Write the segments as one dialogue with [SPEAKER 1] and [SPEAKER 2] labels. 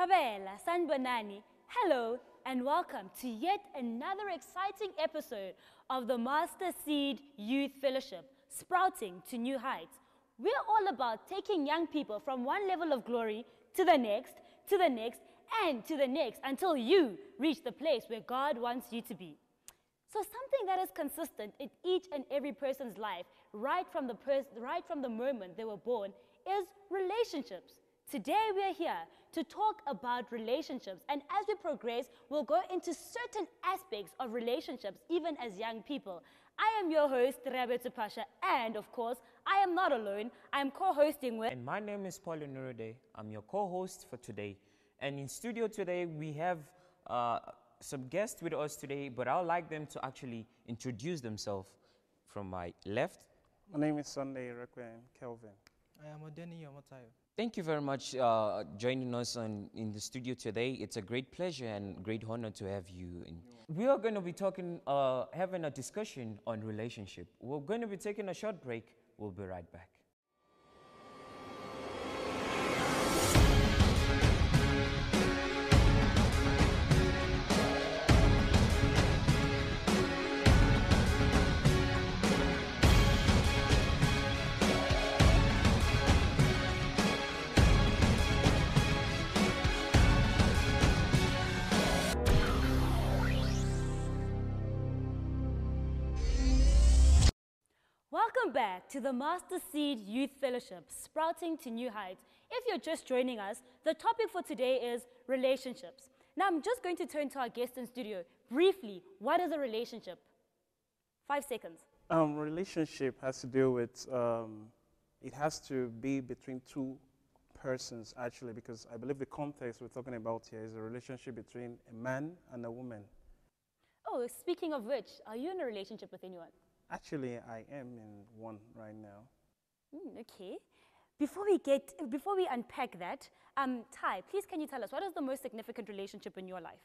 [SPEAKER 1] Thobela, Sanbonani, hello and welcome to yet another exciting episode of the Master Seed Youth Fellowship, Sprouting to New Heights. We're all about taking young people from one level of glory to the next, and to the next until you reach the place where God wants you to be. So something that is consistent in each and every person's life, right from the moment they were born, is relationships. Today we are here to talk about relationships, and as we progress, we'll go into certain aspects of relationships even as young people. I am your host, Rabetu Pasha, and of course, I am not alone. I am co-hosting with...
[SPEAKER 2] And my name is Paulo Nurude. I'm your co-host for today. And in studio today, we have some guests with us today, but I would like them to actually introduce themselves. From my left.
[SPEAKER 3] My name is Sunday Requiem Kelvin.
[SPEAKER 4] I am Odeni Yomotayo.
[SPEAKER 2] Thank you very much joining us in the studio today. It's a great pleasure and great honor to have you. We are going to be talking, having a discussion on relationship. We're going to be taking a short break. We'll be right back.
[SPEAKER 1] Welcome back to the Master Seed Youth Fellowship, Sprouting to New Heights. If you're just joining us, the topic for today is relationships. Now, I'm just going to turn to our guest in studio. Briefly, what is a relationship? 5 seconds.
[SPEAKER 3] Relationship has to do with, it has to be between two persons, actually, because I believe the context we're talking about here is a relationship between a man and a woman.
[SPEAKER 1] Oh, speaking of which, are you in a relationship with anyone?
[SPEAKER 3] Actually, I am in one right now.
[SPEAKER 1] Okay. Before we unpack that, Ty, please can you tell us, what is the most significant relationship in your life?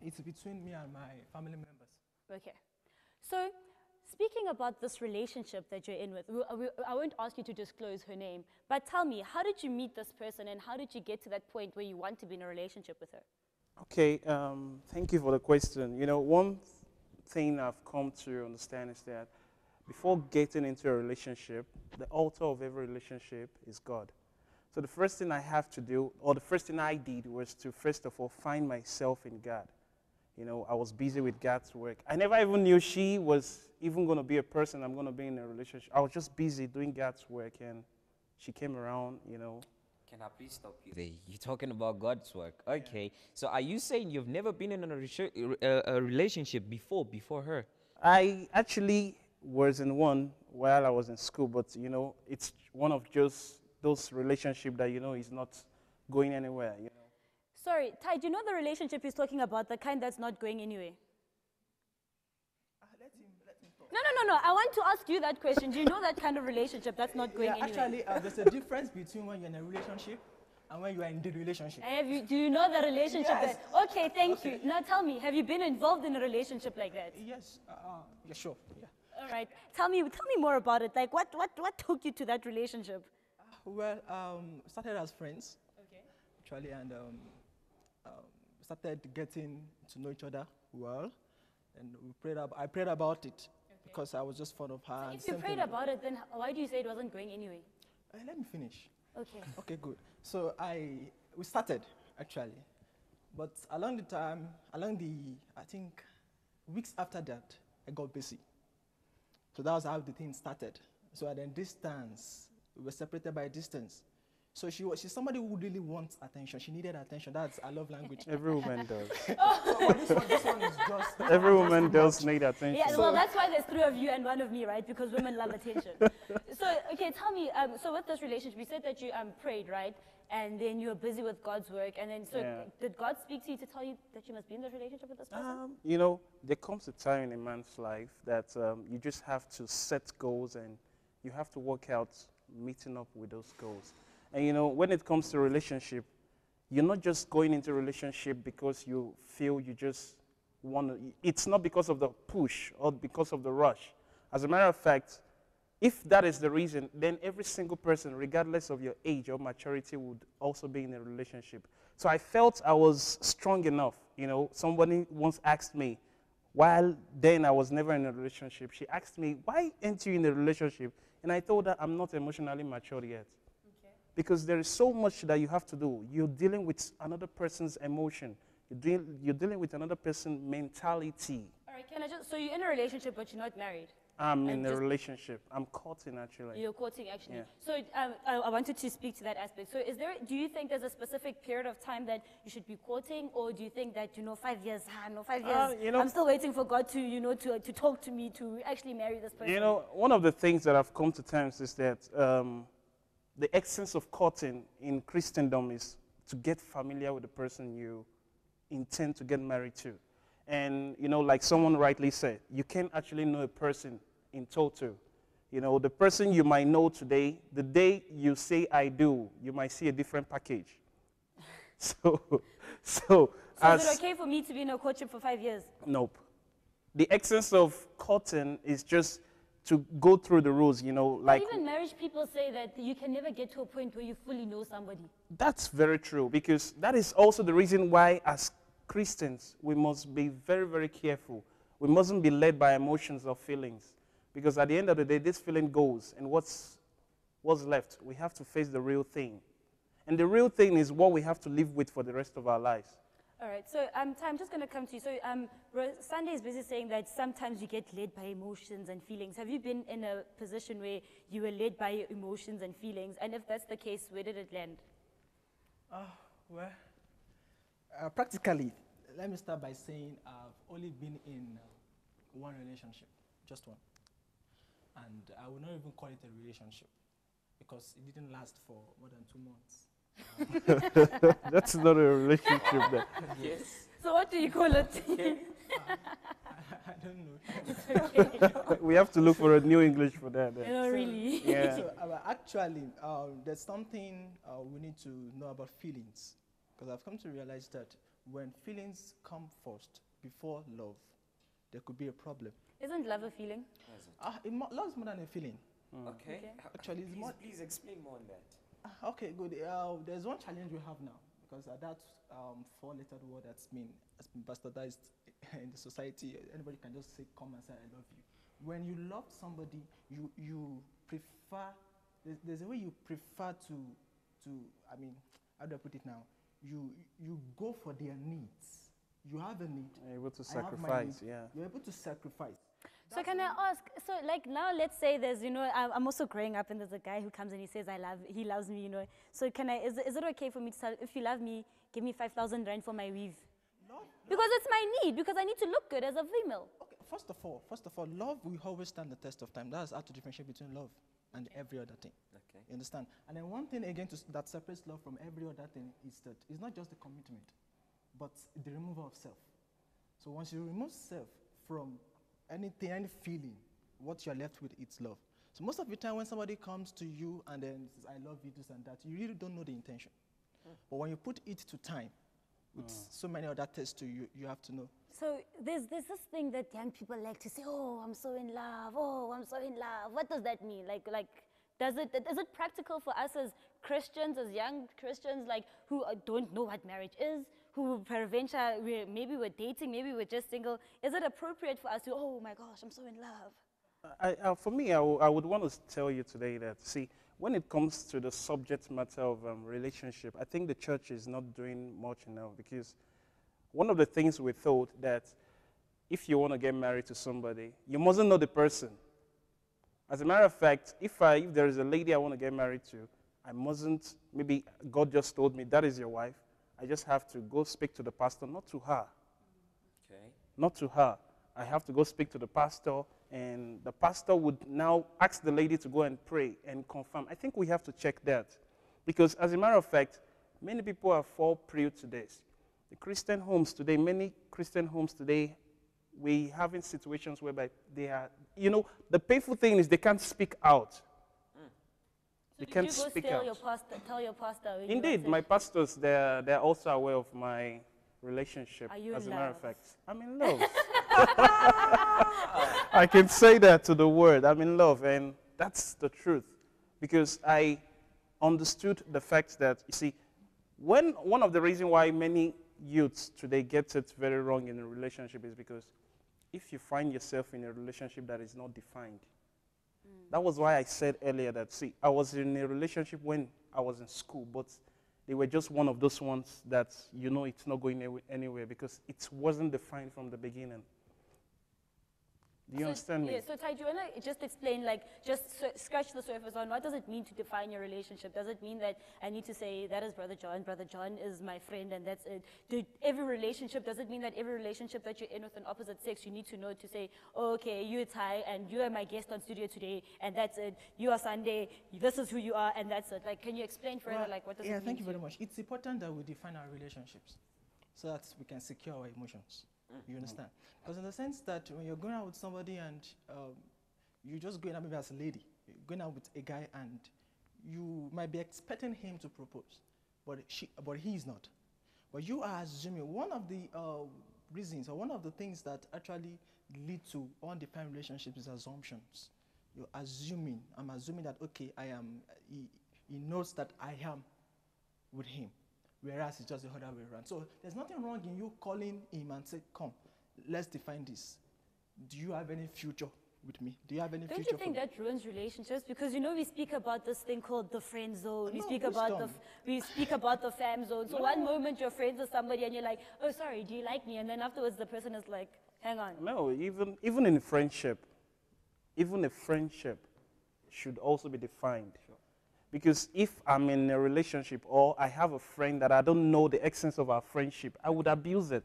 [SPEAKER 4] It's between me and my family members.
[SPEAKER 1] Okay. So, speaking about this relationship that you're in with, I won't ask you to disclose her name, but tell me, how did you meet this person and how did you get to that point where you want to be in a relationship with her?
[SPEAKER 3] Okay, thank you for the question. You know, one thing I've come to understand is that before getting into a relationship, the altar of every relationship is God. So the first thing I have to do, or the first thing I did, was to first of all find myself in God. You know, I was busy with God's work. I never even knew she was even going to be a person I'm going to be in a relationship. I was just busy doing God's work, and she came around, you know.
[SPEAKER 2] Can I please stop you there? You're talking about God's work. Okay. Yeah. So are you saying you've never been in a relationship before her?
[SPEAKER 3] I actually was in one while I was in school, but, you know, it's one of just those relationships that, you know, is not going anywhere, you know.
[SPEAKER 1] Sorry, Ty, do you know the relationship he's talking about, the kind that's not going anywhere?
[SPEAKER 4] Let him talk.
[SPEAKER 1] No. I want to ask you that question. Do you know that kind of relationship that's not going anywhere?
[SPEAKER 4] Actually, there's a difference between when you're in a relationship and when you are in the relationship.
[SPEAKER 1] Do you know the relationship?
[SPEAKER 4] Yes.
[SPEAKER 1] Okay, thank you. Now tell me, have you been involved in a relationship like that?
[SPEAKER 4] Yes. Yeah, sure. Yeah.
[SPEAKER 1] All right. Tell me more about it. Like, what took you to that relationship?
[SPEAKER 4] Started as friends.
[SPEAKER 1] Okay.
[SPEAKER 4] Actually, and started getting to know each other well, and I prayed about it. Okay. Because I was just fond of her.
[SPEAKER 1] So if you prayed about it, then why do you say it wasn't going anyway?
[SPEAKER 4] Let me finish.
[SPEAKER 1] Okay.
[SPEAKER 4] Okay, good. So we started actually, but along I think weeks after that, I got busy. So that was how the thing started. So at a distance, we were separated by distance. So she's somebody who really wants attention. She needed attention. That's our love language.
[SPEAKER 3] Every woman does.
[SPEAKER 4] This one is just...
[SPEAKER 3] Every woman does need attention.
[SPEAKER 1] Yeah, well, that's why there's 3 of you and 1 of me, right? Because women love attention. So, okay, tell me, so with this relationship, you said that you prayed, right? And then you were busy with God's work. And then, did God speak to you to tell you that you must be in this relationship with this person?
[SPEAKER 3] You know, there comes a time in a man's life that you just have to set goals and you have to work out meeting up with those goals. And, you know, when it comes to relationship, you're not just going into a relationship because you feel you just want to. It's not because of the push or because of the rush. As a matter of fact, if that is the reason, then every single person, regardless of your age or maturity, would also be in a relationship. So I felt I was strong enough. You know, somebody once asked me, while then I was never in a relationship, she asked me, why aren't you in a relationship? And I told her, I'm not emotionally matured yet. Okay. Because there is so much that you have to do. You're dealing with another person's emotion. You're dealing with another person's mentality.
[SPEAKER 1] All right, so you're in a relationship, but you're not married?
[SPEAKER 3] I'm in a relationship. I'm courting, actually.
[SPEAKER 1] You're courting, actually.
[SPEAKER 3] Yeah.
[SPEAKER 1] So I wanted to speak to that aspect. So do you think there's a specific period of time that you should be courting, or do you think that, 5 years, 5 years, I'm still waiting for God to, to talk to me to actually marry this person?
[SPEAKER 3] One of the things that I've come to terms is that the essence of courting in Christendom is to get familiar with the person you intend to get married to. And, like someone rightly said, you can't actually know a person in total. The person you might know today, the day you say I do, you might see a different package. So
[SPEAKER 1] is it okay for me to be in a courtship for 5 years?
[SPEAKER 3] Nope. The essence of courting is just to go through the rules, like...
[SPEAKER 1] But even marriage people say that you can never get to a point where you fully know somebody.
[SPEAKER 3] That's very true, because that is also the reason why, as Christians, we must be very, very careful. We mustn't be led by emotions or feelings, because at the end of the day, this feeling goes, and what's left? We have to face the real thing. And the real thing is what we have to live with for the rest of our lives.
[SPEAKER 1] All right, so I'm just going to come to you. So Sunday is busy saying that sometimes you get led by emotions and feelings. Have you been in a position where you were led by emotions and feelings? And if that's the case, where did it land?
[SPEAKER 4] Practically, let me start by saying I've only been in one relationship, just one. And I would not even call it a relationship because it didn't last for more than 2 months.
[SPEAKER 3] That's not a relationship then.
[SPEAKER 2] Yes.
[SPEAKER 1] So what do you call it?
[SPEAKER 4] I don't know.
[SPEAKER 3] We have to look for a new English for that then.
[SPEAKER 1] No, really?
[SPEAKER 3] Yeah.
[SPEAKER 4] So, actually, there's something we need to know about feelings. Because I've come to realize that when feelings come first before love, there could be a problem.
[SPEAKER 1] Isn't love a feeling?
[SPEAKER 4] Love is more than a feeling.
[SPEAKER 2] Okay.
[SPEAKER 4] Actually, it's more.
[SPEAKER 2] Please explain more on that.
[SPEAKER 4] Okay, good. There's one challenge we have now, because that 4-lettered word has been bastardized in the society. Anybody can just say, come and say, I love you. When you love somebody, you prefer, there's a way you prefer to, I mean, how do I put it now? You go for their needs. You have a need.
[SPEAKER 3] You're able to sacrifice, yeah.
[SPEAKER 4] You're able to sacrifice.
[SPEAKER 1] So can I ask, so like now let's say there's, I'm also growing up and there's a guy who comes and he says he loves me, So is it okay for me to tell, if you love me, give me 5,000 rand for my weave?
[SPEAKER 4] No.
[SPEAKER 1] Because it's my need, because I need to look good as a female.
[SPEAKER 4] Okay, first of all, love will always stand the test of time. That's how to differentiate between love and every other thing.
[SPEAKER 2] Okay.
[SPEAKER 4] You understand? And then one thing again that separates love from every other thing is that it's not just the commitment, but the removal of self. So once you remove self from anything, any feeling, what you're left with is love. So most of the time when somebody comes to you and then says, I love you, this and that, you really don't know the intention. But when you put it to time, with so many other tests to you, you have to know.
[SPEAKER 1] So there's this thing that young people like to say, oh, I'm so in love, oh, I'm so in love. What does that mean? Is it practical for us as Christians, as young Christians, who don't know what marriage is, who peradventure, maybe we're dating, maybe we're just single, is it appropriate for us to, oh my gosh, I'm so in love?
[SPEAKER 3] For me, I would want to tell you today that, see, when it comes to the subject matter of relationship, I think the church is not doing much enough, because one of the things we thought that if you want to get married to somebody, you mustn't know the person. As a matter of fact, if there is a lady I want to get married to, I mustn't, maybe God just told me, that is your wife. I just have to go speak to the pastor, not to her.
[SPEAKER 2] Okay.
[SPEAKER 3] Not to her. I have to go speak to the pastor, and the pastor would now ask the lady to go and pray and confirm. I think we have to check that, because as a matter of fact, many people are fall prey to this. The Christian homes today, many Christian homes today, we having situations whereby they are, the painful thing is they can't speak out. They can't speak out.
[SPEAKER 1] Tell your pastor?
[SPEAKER 3] Indeed, my pastors, they're also aware of my relationship.
[SPEAKER 1] Are you
[SPEAKER 3] as
[SPEAKER 1] in
[SPEAKER 3] a matter
[SPEAKER 1] love?
[SPEAKER 3] of fact, I'm in love. I can say that to the word. I'm in love, and That's the truth. Because I understood the fact that, you see, one of the reasons why many youths today get it very wrong in a relationship is because if you find yourself in a relationship that is not defined, that was why I said earlier that, see, I was in a relationship when I was in school, but they were just one of those ones that, you know, it's not going anywhere because it wasn't defined from the beginning. Do you understand me?
[SPEAKER 1] Yeah, so Tai, do you want to just explain, like, scratch the surface on what does it mean to define your relationship? Does it mean that I need to say, that is Brother John is my friend, and that's it? Every relationship, does it mean that every relationship that you're in with an opposite sex, you need to know to say, oh, okay, you're Tai, and you are my guest on studio today, and that's it. You are Sunday, this is who you are, and that's it. Like, can you explain further, like, what does it mean?
[SPEAKER 4] Yeah, thank you very much. It's important that we define our relationships so that we can secure our emotions. You understand? Because in the sense that when you're going out with somebody and you're just going out maybe as a lady, you're going out with a guy and you might be expecting him to propose, but he is not. But you are assuming one of the reasons or one of the things that actually lead to undefined relationships is assumptions. You're assuming, I'm assuming that, okay, he knows that I am with him. Whereas it's just the other way around. So there's nothing wrong in you calling him and say, come, let's define this. Do you have any future with me? Do you have any future?
[SPEAKER 1] Don't you think that ruins relationships? Because, you know, we speak about this thing called the friend zone. We speak about the fam zone. So one moment you're friends with somebody and you're like, oh, sorry, do you like me? And then afterwards the person is like, hang on.
[SPEAKER 3] No, even in friendship, even a friendship should also be defined. Sure. Because if I'm in a relationship or I have a friend that I don't know the essence of our friendship, I would abuse it.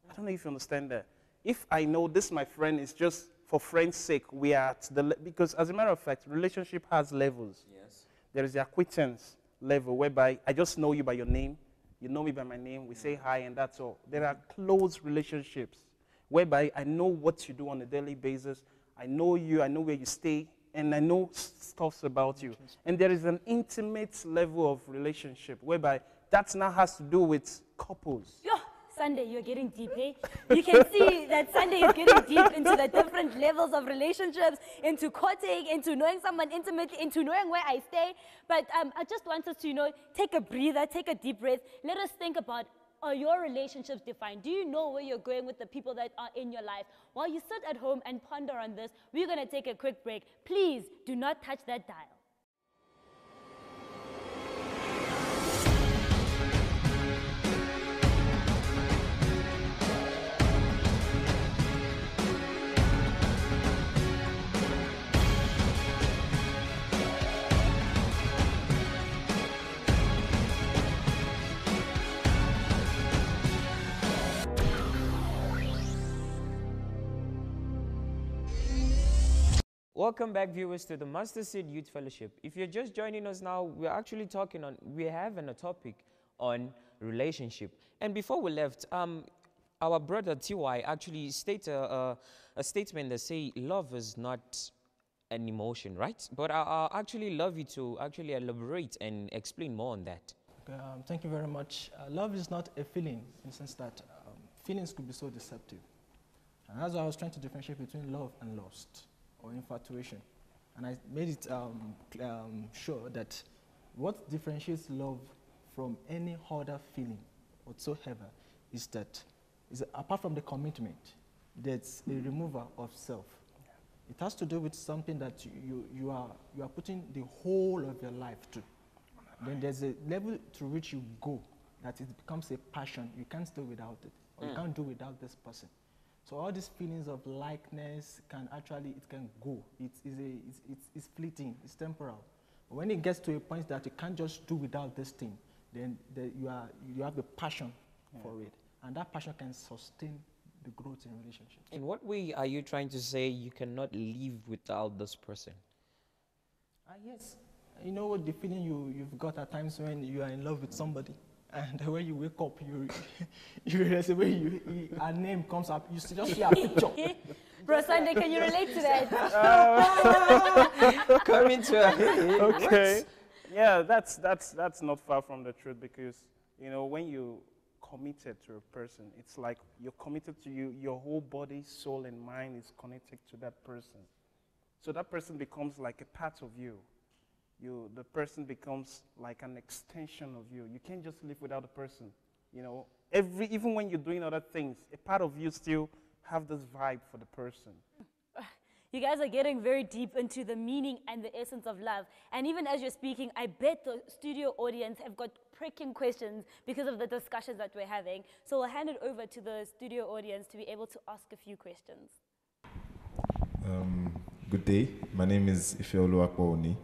[SPEAKER 3] I don't know if you understand that. If I know this, my friend, is just for friend's sake, we are at the because as a matter of fact, relationship has levels. Yes. There is the acquaintance level whereby I just know you by your name, you know me by my name, we say hi and that's all. There are close relationships whereby I know what you do on a daily basis, I know you, I know where you stay, and I know stuff about you. And there is an intimate level of relationship whereby that now has to do with couples.
[SPEAKER 1] Yo, Sunday, you're getting deep, eh? You can see that Sunday is getting deep into the different levels of relationships, into courting, into knowing someone intimately, into knowing where I stay. But I just want us to, you know, take a breather, take a deep breath. Let us think about, are your relationships defined? Do you know where you're going with the people that are in your life? While you sit at home and ponder on this, we're going to take a quick break. Please do not touch that dial.
[SPEAKER 2] Welcome back, viewers, to the Master Seed Youth Fellowship. If you're just joining us now, we're actually we're having a topic on relationship. And before we left, our brother T.Y. actually stated a statement that say love is not an emotion, right? But I'll actually love you to actually elaborate and explain more on that.
[SPEAKER 4] Thank you very much. Love is not a feeling in the sense that feelings could be so deceptive. And that's why I was trying to differentiate between love and lust, or infatuation. And I made it sure that what differentiates love from any other feeling whatsoever is that, apart from the commitment, there's a removal of self. It has to do with something that you are putting the whole of your life to. Then there's a level to which you go that it becomes a passion. You can't stay without it, or you can't do without this person. So all these feelings of likeness can go. It's fleeting, it's temporal. But when it gets to a point that you can't just do without this thing, then you have a passion for it. And that passion can sustain the growth in relationships.
[SPEAKER 2] In what way are you trying to say you cannot live without this person?
[SPEAKER 4] Yes. You know what the feeling you've got at times when you are in love with somebody? And when you wake up, you realize when a name comes up, you just see a picture.
[SPEAKER 1] Bro, Sunday, can you relate to that?
[SPEAKER 2] Come into
[SPEAKER 3] okay. Yeah, that's not far from the truth because, you know, when you committed to a person, it's like you're committed to your whole body, soul, and mind is connected to that person. So that person becomes like a part of you. The person becomes like an extension of you. You can't just live without the person. You know, even when you're doing other things, a part of you still have this vibe for the person.
[SPEAKER 1] You guys are getting very deep into the meaning and the essence of love. And even as you're speaking, I bet the studio audience have got pricking questions because of the discussions that we're having. So we'll hand it over to the studio audience to be able to ask a few questions.
[SPEAKER 5] Good day. My name is Ifeolu Akwaoni.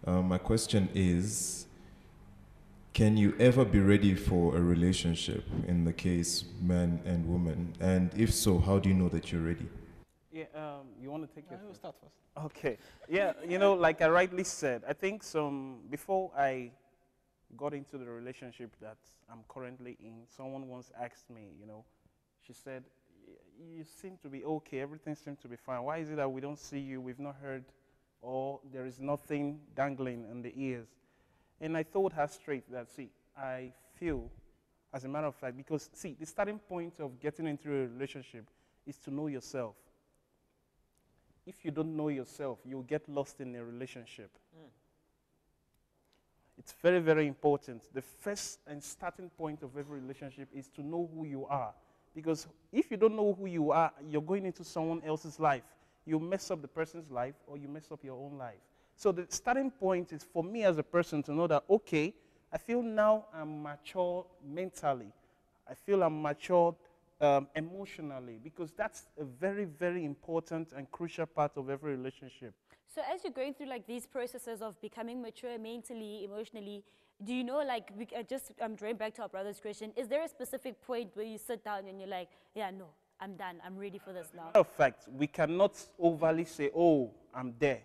[SPEAKER 5] My question is, can you ever be ready for a relationship in the case man and woman? And if so, how do you know that you're ready?
[SPEAKER 3] Yeah, you want to take your
[SPEAKER 4] I will start first.
[SPEAKER 3] Okay. Yeah, you know, like I rightly said, I think before I got into the relationship that I'm currently in, someone once asked me, you know, she said, you seem to be okay, everything seems to be fine. Why is it that we don't see you, we've not heard, or there is nothing dangling in the ears? And I told her straight that, see, I feel, as a matter of fact, because, see, the starting point of getting into a relationship is to know yourself. If you don't know yourself, you'll get lost in a relationship. It's very, very important. The first and starting point of every relationship is to know who you are. Because if you don't know who you are, you're going into someone else's life. You mess up the person's life or you mess up your own life. So the starting point is for me as a person to know that, okay, I feel now I'm mature mentally. I feel I'm mature emotionally, because that's a very, very important and crucial part of every relationship.
[SPEAKER 1] So as you're going through like these processes of becoming mature mentally, emotionally, do you know, like, I'm drawing back to our brother's question, is there a specific point where you sit down and you're like, yeah, no, I'm done, I'm ready for this now?
[SPEAKER 3] Matter of fact, we cannot overly say, oh, I'm there.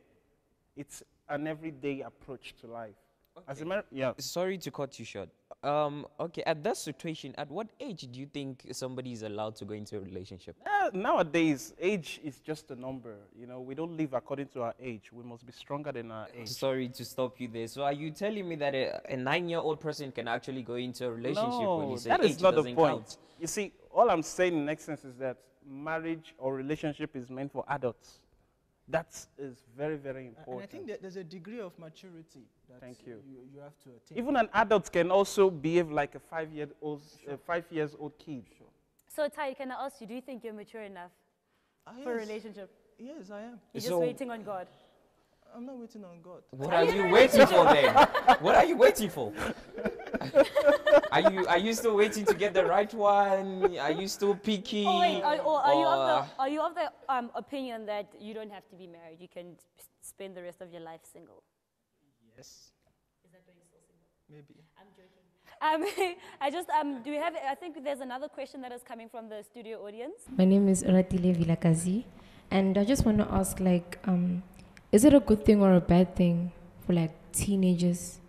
[SPEAKER 3] It's an everyday approach to life.
[SPEAKER 2] Okay.
[SPEAKER 3] As a matter, yeah.
[SPEAKER 2] Sorry to cut you short. Okay, at that situation, at what age do you think somebody is allowed to go into a relationship?
[SPEAKER 3] Nowadays, age is just a number. You know, we don't live according to our age. We must be stronger than our age.
[SPEAKER 2] Sorry to stop you there. So are you telling me that a 9-year-old person can actually go into a relationship when you say
[SPEAKER 3] that
[SPEAKER 2] age
[SPEAKER 3] is not the
[SPEAKER 2] doesn't
[SPEAKER 3] point.
[SPEAKER 2] count?
[SPEAKER 3] You see, all I'm saying in essence is that marriage or relationship is meant for adults. That is very, very important.
[SPEAKER 4] And I think that there's a degree of maturity that
[SPEAKER 3] Thank you.
[SPEAKER 4] you have to attain.
[SPEAKER 3] Even an adult can also behave like a 5 years old kid. Sure.
[SPEAKER 1] So Tai, can I ask you, do you think you're mature enough for a relationship?
[SPEAKER 4] Yes, I am.
[SPEAKER 1] You're
[SPEAKER 2] So-
[SPEAKER 1] just waiting on God?
[SPEAKER 4] I'm not waiting on God.
[SPEAKER 2] What are you waiting for then? What are you waiting for? Are you still waiting to get the right one? Are you still picky?
[SPEAKER 1] Oh wait,
[SPEAKER 2] Or-
[SPEAKER 1] are you of the opinion that you don't have to be married? You can spend the rest of your life single?
[SPEAKER 4] Yes.
[SPEAKER 1] Is that why you're still single?
[SPEAKER 4] Maybe.
[SPEAKER 1] I'm joking. Do we have, I think there's another question that is coming from the studio audience.
[SPEAKER 6] My name is Oratile Vilakazi, and I just want to ask, like, is it a good thing or a bad thing for like teenagers,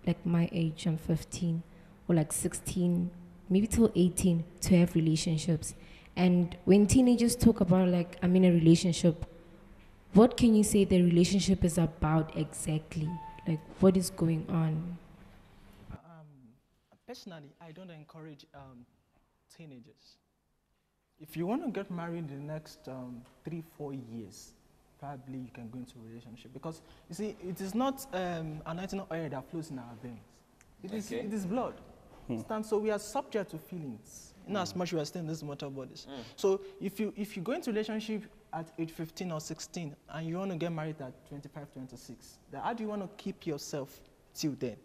[SPEAKER 6] like my age, I'm 15, or like 16, maybe till 18, to have relationships? And when teenagers talk about like, I'm in a relationship, what can you say the relationship is about exactly? Like, what is going on?
[SPEAKER 4] Personally, I don't encourage teenagers. If you want to get married in the next 3-4 years, probably you can go into a relationship, because you see, it is not anointing oil that flows in our veins. It is blood. So we are subject to feelings, in as much we are still in these mortal bodies. So if you go into a relationship at age 15 or 16 and you want to get married at 25, 26, then how do you want to keep yourself till then?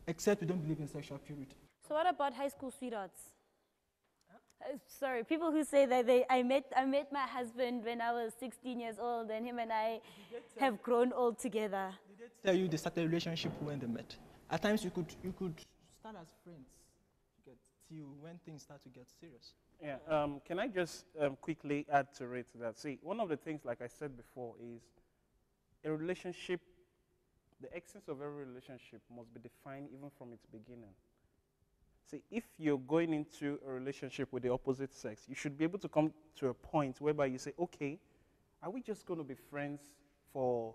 [SPEAKER 4] Except you don't believe in sexual purity.
[SPEAKER 1] So what about high school sweethearts? Sorry, people who say that I met my husband when I was 16 years old, and him and I have grown old together.
[SPEAKER 4] Did they tell you they started a relationship when they met? At times you could start as friends till when things start to get serious.
[SPEAKER 3] Yeah. Can I just quickly add to it that, see, one of the things, like I said before, is a relationship, the essence of every relationship must be defined even from its beginning. See, if you're going into a relationship with the opposite sex, you should be able to come to a point whereby you say, okay, are we just going to be friends for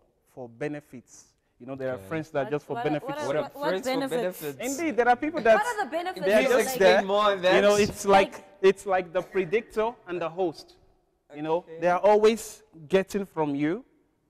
[SPEAKER 3] benefits? You know, there are friends that are just for benefits.
[SPEAKER 1] What benefits?
[SPEAKER 3] Indeed, there are people that
[SPEAKER 1] What are the benefits?
[SPEAKER 3] they are
[SPEAKER 2] Please
[SPEAKER 3] just
[SPEAKER 2] explain
[SPEAKER 3] there.
[SPEAKER 2] more on that.
[SPEAKER 3] You know, it's like the predictor and the host. You know, they are always getting from you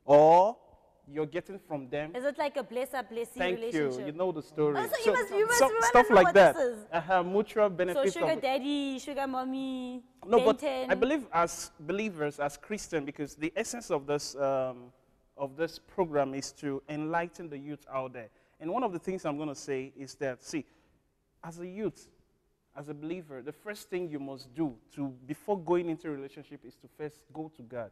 [SPEAKER 3] or you're getting from them.
[SPEAKER 1] Is it like a bless-see
[SPEAKER 3] Thank
[SPEAKER 1] relationship?
[SPEAKER 3] you. You know the story.
[SPEAKER 1] Oh, so you must
[SPEAKER 3] stuff
[SPEAKER 1] know
[SPEAKER 3] like
[SPEAKER 1] what
[SPEAKER 3] that.
[SPEAKER 1] this is.
[SPEAKER 3] Mutual
[SPEAKER 1] So
[SPEAKER 3] benefits.
[SPEAKER 1] sugar
[SPEAKER 3] of
[SPEAKER 1] daddy, sugar mommy,
[SPEAKER 3] No,
[SPEAKER 1] Ben
[SPEAKER 3] but
[SPEAKER 1] 10.
[SPEAKER 3] I believe as believers, as Christians, because the essence of this program is to enlighten the youth out there. And one of the things I'm going to say is that, see, as a youth, as a believer, the first thing you must do before going into a relationship is to first go to God.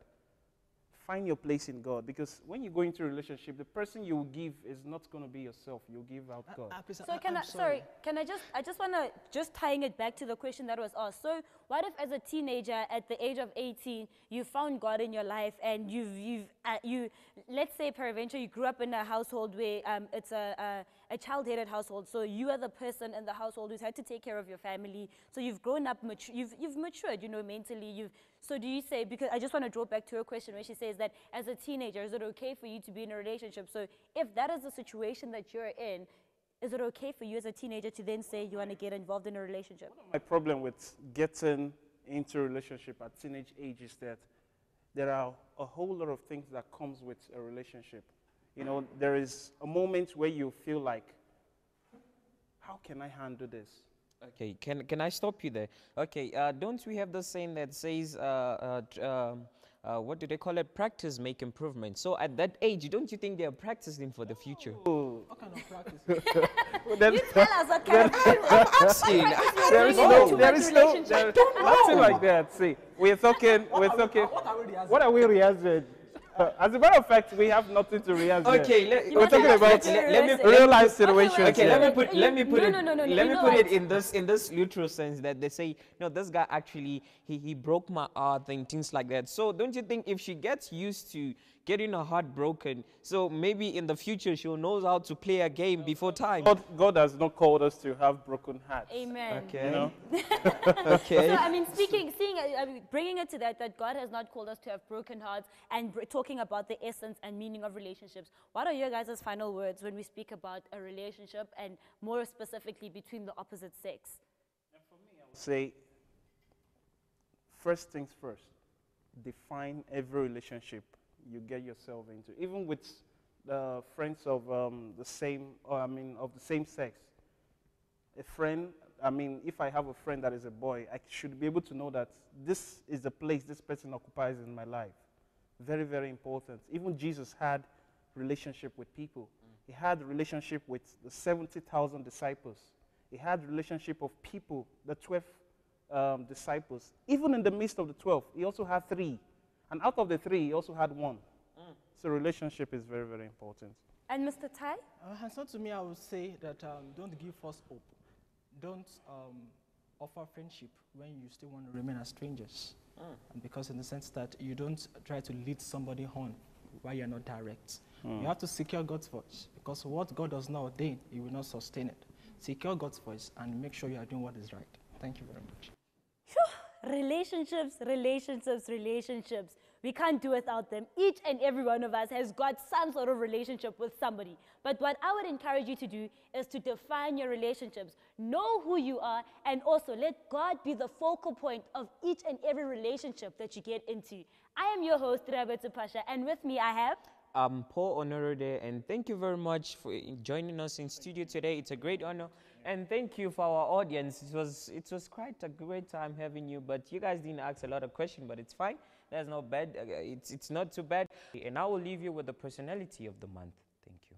[SPEAKER 3] Find your place in God, because when you go into a relationship, the person you will give is not going to be yourself. You'll give out God.
[SPEAKER 1] So I just want to tying it back to the question that was asked. So what if as a teenager at the age of 18, you found God in your life and you let's say peradventure you grew up in a household where it's a child-headed household. So you are the person in the household who's had to take care of your family. So you've grown up, you've matured, mentally. So do you say, because I just want to draw back to her question where she says that as a teenager, is it okay for you to be in a relationship? So if that is the situation that you're in, is it okay for you as a teenager to then say you want to get involved in a relationship?
[SPEAKER 3] My problem with getting into a relationship at teenage age is that there are a whole lot of things that comes with a relationship. There is a moment where you feel like, how can I handle this?
[SPEAKER 2] Okay, can I stop you there? Okay, don't we have the saying that says, what do they call it? Practice make improvement. So at that age, don't you think they are practicing for the future?
[SPEAKER 4] What kind of practice?
[SPEAKER 1] You tell us what kind of
[SPEAKER 2] I'm asking.
[SPEAKER 3] There is nothing like that. See, we're talking. What are we rehearsing? As a matter of fact, we have nothing to rehearse.
[SPEAKER 2] Okay,
[SPEAKER 3] we're talking about real life situations.
[SPEAKER 2] Okay,
[SPEAKER 3] here.
[SPEAKER 2] let me put it
[SPEAKER 1] what?
[SPEAKER 2] in this literal sense that they say, no, this guy actually he broke my heart and things like that. So don't you think if she gets used to getting her heart broken, so maybe in the future she'll know how to play a game before time?
[SPEAKER 3] God has not called us to have broken hearts.
[SPEAKER 1] Amen.
[SPEAKER 2] Okay. Okay.
[SPEAKER 1] So, bringing it to that God has not called us to have broken hearts and talking about the essence and meaning of relationships. What are your guys' final words when we speak about a relationship and more specifically between the opposite sex?
[SPEAKER 3] Say, first things first, define every relationship you get yourself into, even with the friends of the same sex. A friend, if I have a friend that is a boy, I should be able to know that this is the place this person occupies in my life. Very, very important. Even Jesus had relationship with people. He had a relationship with the 70,000 disciples. He had relationship of people, the 12 disciples. Even in the midst of the 12, he also had 3. And out of the 3, he also had 1. So relationship is very, very important.
[SPEAKER 1] And Mr. Tai?
[SPEAKER 4] So to me, I would say that don't give false hope. Don't offer friendship when you still want to remain as strangers. And because in the sense that you don't try to lead somebody on while you're not direct. You have to secure God's voice, because what God does not ordain, He will not sustain it. Secure God's voice and make sure you are doing what is right. Thank you very much.
[SPEAKER 1] Relationships. We can't do without them. Each and every one of us has got some sort of relationship with somebody. But what I would encourage you to do is to define your relationships. Know who you are, and also let God be the focal point of each and every relationship that you get into. I am your host, Rabetu Pasha, and with me I have...
[SPEAKER 2] I'm Paul Honorode, and thank you very much for joining us in studio today. It's a great honor. And thank you for our audience. It was quite a great time having you, but you guys didn't ask a lot of questions, but it's fine. That's not bad. It's not too bad. And I will leave you with the personality of the month. Thank you.